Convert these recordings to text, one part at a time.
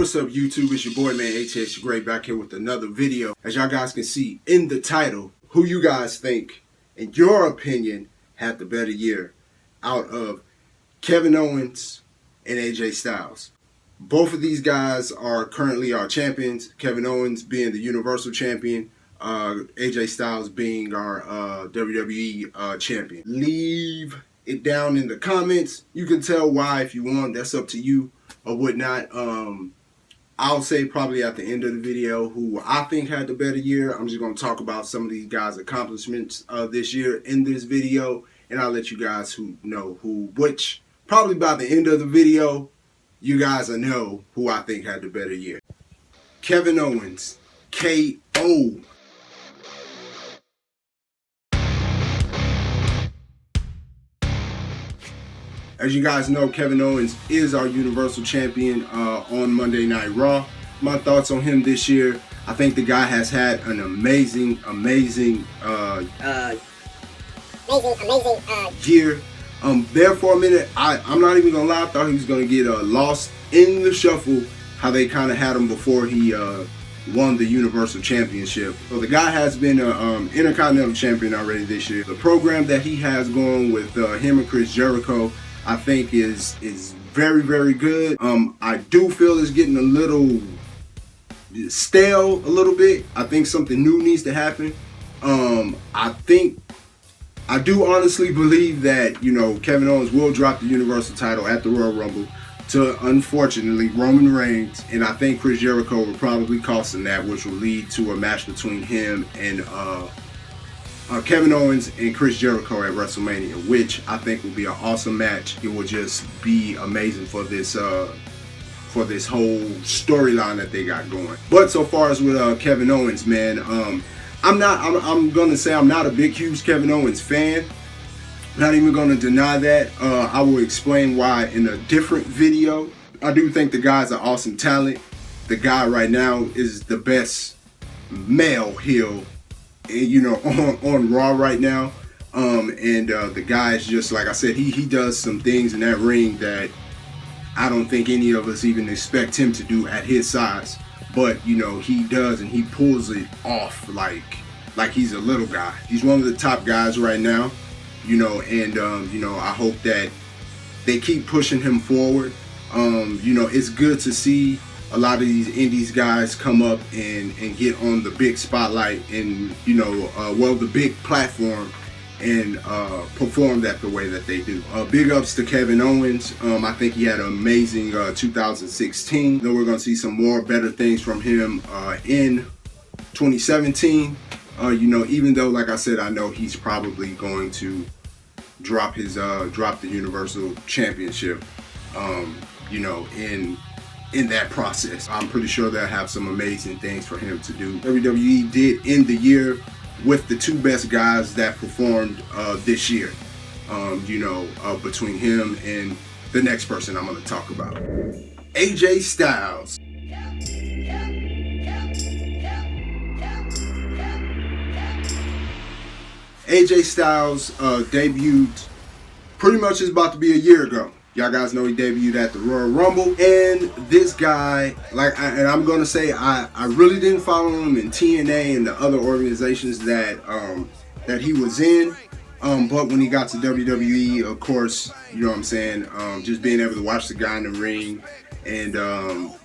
What's up YouTube, it's your boy man ATX Great back here with another video. As y'all guys can see in the title, who you guys think, in your opinion, had the better year out of Kevin Owens and AJ Styles? Both of these guys are currently our champions, Kevin Owens being the Universal Champion, AJ Styles being our WWE champion. Leave it down in the comments. You can tell why if you want, that's up to you or whatnot. I'll say probably at the end of the video who I think had the better year. I'm just going to talk about some of these guys' accomplishments this year in this video, and I'll let you guys know which probably by the end of the video, you guys will know who I think had the better year. Kevin Owens, KO. As you guys know, Kevin Owens is our Universal Champion on Monday Night Raw. My thoughts on him this year: I think the guy has had an amazing year. There for a minute, I'm not even gonna lie, I thought he was gonna get lost in the shuffle. How they kind of had him before he won the Universal Championship. So the guy has been an Intercontinental Champion already this year. The program that he has going with him and Chris Jericho, I think is very, very good. I do feel it's getting a little stale a little bit. I think something new needs to happen. I do honestly believe that, you know, Kevin Owens will drop the Universal title at the Royal Rumble to, unfortunately, Roman Reigns, and I think Chris Jericho will probably cost him that, which will lead to a match between him and Kevin Owens and Chris Jericho at WrestleMania, which I think will be an awesome match. It will just be amazing for this whole storyline that they got going. But so far as with Kevin Owens, man, I'm gonna say I'm not a big, huge Kevin Owens fan. Not even gonna deny that. I will explain why in a different video. I do think the guy's an awesome talent. The guy right now is the best male heel, you know, on Raw right now. The guy is just, like I said, he does some things in that ring that I don't think any of us even expect him to do at his size. But, you know, he does, and he pulls it off like he's a little guy. He's one of the top guys right now, you know, and, you know, I hope that they keep pushing him forward. You know, it's good to see a lot of these indies guys come up and get on the big spotlight and, you know, the big platform and perform that the way that they do. Big ups to Kevin Owens. I think he had an amazing 2016. Then we're going to see some more better things from him in 2017. You know, even though, like I said, I know he's probably going to drop the Universal Championship, you know, in that process. I'm pretty sure they'll have some amazing things for him to do. WWE did end the year with the two best guys that performed this year, you know, between him and the next person I'm going to talk about, AJ Styles. AJ Styles debuted pretty much is about to be a year ago. Y'all guys know he debuted at the Royal Rumble, and this guy, and I'm gonna say I really didn't follow him in TNA and the other organizations that he was in, but when he got to WWE, of course, you know what I'm saying, just being able to watch the guy in the ring, and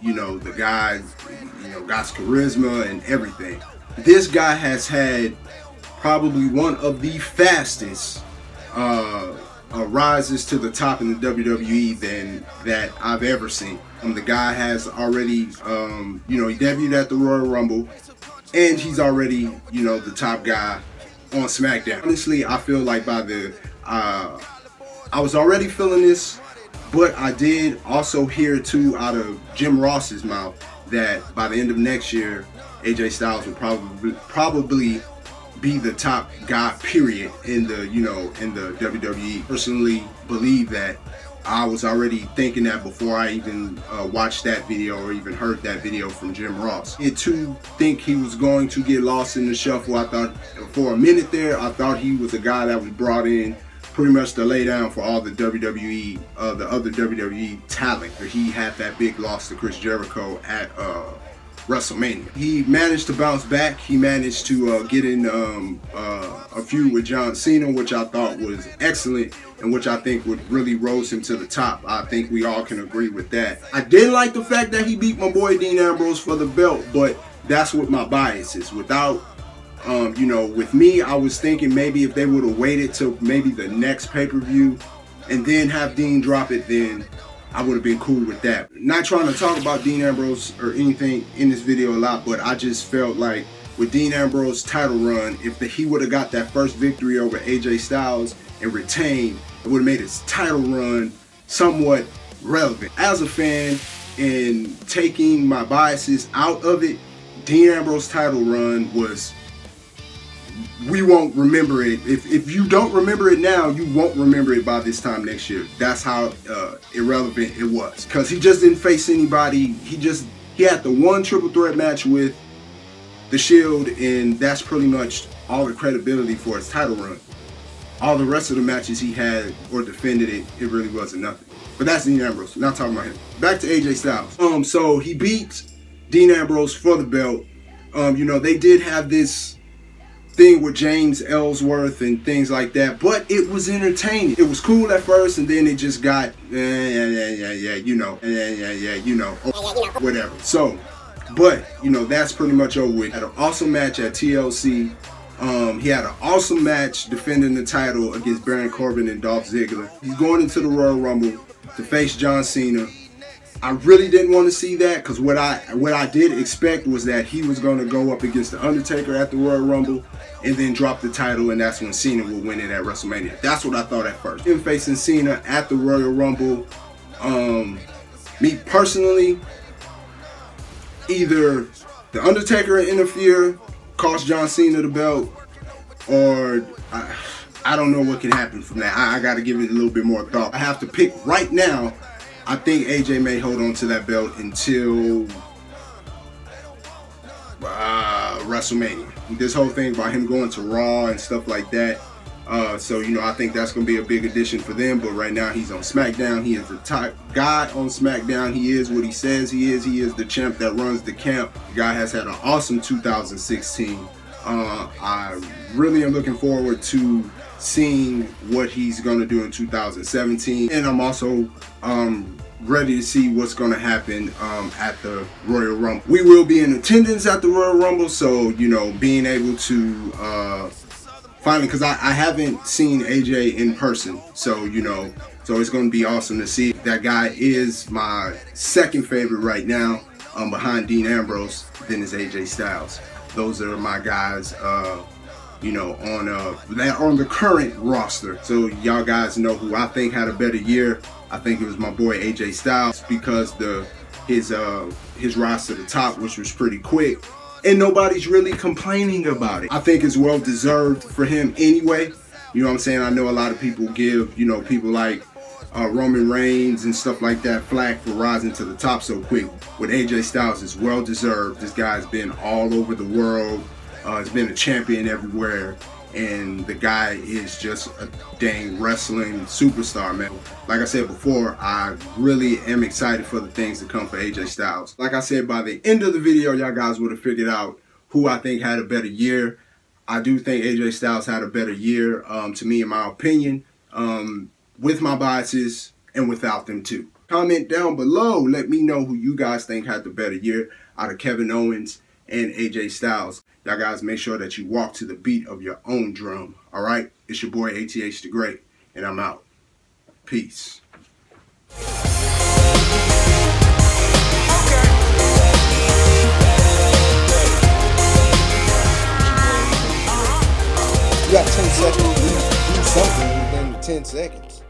you know, the guy, you know, got charisma and everything. This guy has had probably one of the fastest rises to the top in the WWE than that I've ever seen. The guy has already, you know, he debuted at the Royal Rumble, and he's already, you know, the top guy on SmackDown. Honestly, I feel like by the, I was already feeling this, but I did also hear too out of Jim Ross's mouth that by the end of next year, AJ Styles will probably be the top guy, period, in the, you know, in the WWE. Personally believe that. I was already thinking that before I even watched that video or even heard that video from Jim Ross. I too think he was going to get lost in the shuffle. I thought for a minute there, I thought he was a guy that was brought in pretty much the lay down for all the WWE, the other WWE talent. He had that big loss to Chris Jericho at WrestleMania. He managed to bounce back. He managed to get in a feud with John Cena, which I thought was excellent and which I think would really rose him to the top. I think we all can agree with that. I did like the fact that he beat my boy Dean Ambrose for the belt, but that's what my bias is. Without, you know, with me, I was thinking maybe if they would have waited till maybe the next pay-per-view and then have Dean drop it, then I would have been cool with that. Not trying to talk about Dean Ambrose or anything in this video a lot, but I just felt like with Dean Ambrose's title run, if he would have got that first victory over AJ Styles and retained, it would have made his title run somewhat relevant. As a fan, and taking my biases out of it, Dean Ambrose's title run was, we won't remember it. If you don't remember it now, you won't remember it by this time next year. That's how irrelevant it was. Because he just didn't face anybody. He had the one triple threat match with the Shield, and that's pretty much all the credibility for his title run. All the rest of the matches he had or defended it really wasn't nothing. But that's Dean Ambrose. Not talking about him. Back to AJ Styles. So he beat Dean Ambrose for the belt. You know, they did have this thing with James Ellsworth and things like that, but it was entertaining. It was cool at first, and then it just got you know, whatever. So, but you know, that's pretty much over with. Had an awesome match at TLC. He had an awesome match defending the title against Baron Corbin and Dolph Ziggler. He's going into the Royal Rumble to face John Cena. I really didn't want to see that, because what I did expect was that he was going to go up against The Undertaker at the Royal Rumble and then drop the title, and that's when Cena would win it at WrestleMania. That's what I thought at first. Him facing Cena at the Royal Rumble, me personally, either The Undertaker interfere, cost John Cena the belt, or I don't know what can happen from that. I got to give it a little bit more thought. I have to pick right now. I think AJ may hold on to that belt until WrestleMania. This whole thing about him going to Raw and stuff like that. So, you know, I think that's going to be a big addition for them. But right now he's on SmackDown. He is the top guy on SmackDown. He is what he says he is. He is the champ that runs the camp. The guy has had an awesome 2016. I really am looking forward to seeing what he's going to do in 2017. And I'm also ready to see what's going to happen at the Royal Rumble. We will be in attendance at the Royal Rumble, so, you know, being able to finally, because I haven't seen AJ in person, so, you know, so it's going to be awesome to see. That guy is my second favorite right now, behind Dean Ambrose, then is AJ Styles. Those are my guys, you know, on the current roster. So y'all guys know who I think had a better year. I think it was my boy AJ Styles, because his rise to the top, which was pretty quick, and nobody's really complaining about it. I think it's well deserved for him anyway. You know what I'm saying? I know a lot of people give, you know, people like Roman Reigns and stuff like that flack for rising to the top so quick. With AJ Styles, it's well deserved. This guy's been all over the world. He's been a champion everywhere, and the guy is just a dang wrestling superstar, man. Like I said before, I really am excited for the things to come for AJ Styles. Like I said, by the end of the video, y'all guys would have figured out who I think had a better year. I do think AJ Styles had a better year, to me, in my opinion, with my biases and without them too. Comment down below. Let me know who you guys think had the better year out of Kevin Owens and AJ Styles. Y'all guys, make sure that you walk to the beat of your own drum. All right? It's your boy ATH the Great, and I'm out. Peace. You got 10 seconds. Do something within the 10 seconds.